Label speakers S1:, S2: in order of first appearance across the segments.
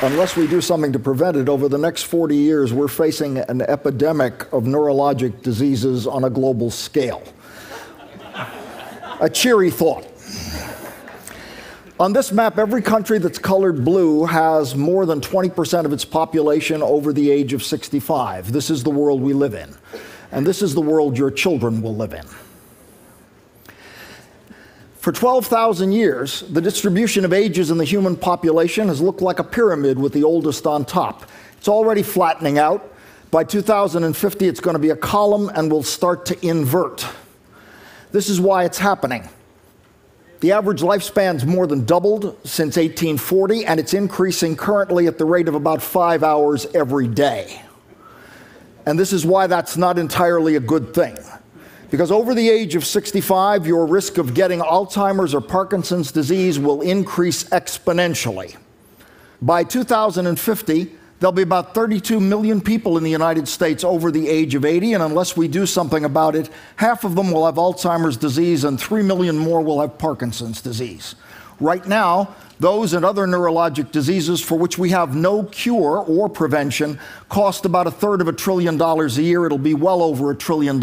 S1: Unless we do something to prevent it, over the next 40 years, we're facing an epidemic of neurologic diseases on a global scale. A cheery thought. On this map, every country that's colored blue has more than 20% of its population over the age of 65. This is the world we live in. And this is the world your children will live in. For 12,000 years, the distribution of ages in the human population has looked like a pyramid with the oldest on top. It's already flattening out. By 2050, it's going to be a column and will start to invert. This is why it's happening. The average lifespan's more than doubled since 1840, and it's increasing currently at the rate of about 5 hours every day. And this is why that's not entirely a good thing. Because over the age of 65, your risk of getting Alzheimer's or Parkinson's disease will increase exponentially. By 2050, there'll be about 32 million people in the United States over the age of 80, and unless we do something about it, half of them will have Alzheimer's disease and 3 million more will have Parkinson's disease. Right now, those and other neurologic diseases for which we have no cure or prevention cost about $1/3 trillion a year. It'll be well over $1 trillion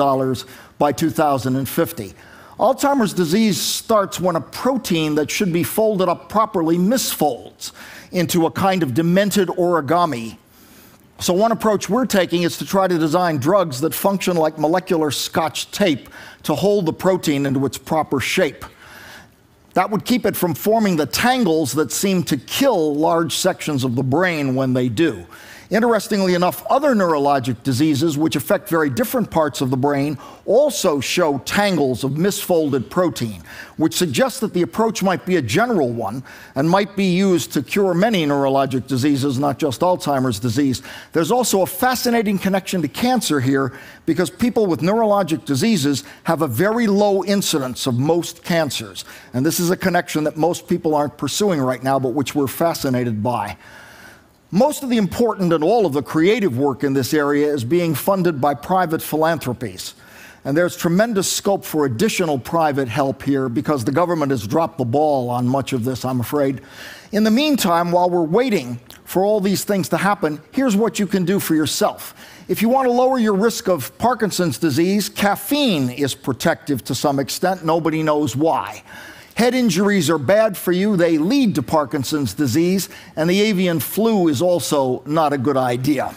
S1: by 2050. Alzheimer's disease starts when a protein that should be folded up properly misfolds into a kind of demented origami. So one approach we're taking is to try to design drugs that function like molecular Scotch tape to hold the protein into its proper shape. That would keep it from forming the tangles that seem to kill large sections of the brain when they do. Interestingly enough, other neurologic diseases, which affect very different parts of the brain, also show tangles of misfolded protein, which suggests that the approach might be a general one and might be used to cure many neurologic diseases, not just Alzheimer's disease. There's also a fascinating connection to cancer here, because people with neurologic diseases have a very low incidence of most cancers. And this is a connection that most people aren't pursuing right now, but which we're fascinated by. Most of the important and all of the creative work in this area is being funded by private philanthropies. And there's tremendous scope for additional private help here because the government has dropped the ball on much of this, I'm afraid. In the meantime, while we're waiting for all these things to happen, here's what you can do for yourself. If you want to lower your risk of Parkinson's disease, caffeine is protective to some extent. Nobody knows why. Head injuries are bad for you. They lead to Parkinson's disease, and the avian flu is also not a good idea.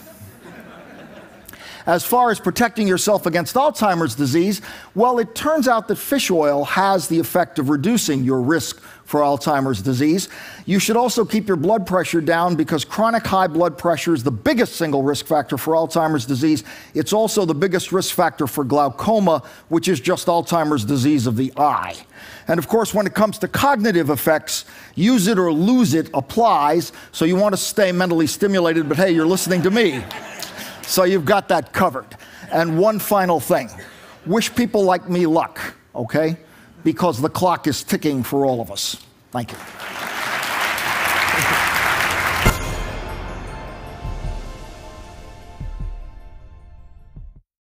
S1: As far as protecting yourself against Alzheimer's disease, well, it turns out that fish oil has the effect of reducing your risk for Alzheimer's disease. You should also keep your blood pressure down because chronic high blood pressure is the biggest single risk factor for Alzheimer's disease. It's also the biggest risk factor for glaucoma, which is just Alzheimer's disease of the eye. And of course, when it comes to cognitive effects, use it or lose it applies. So you want to stay mentally stimulated, but hey, you're listening to me. So you've got that covered. And one final thing. Wish people like me luck, okay? Because the clock is ticking for all of us. Thank you.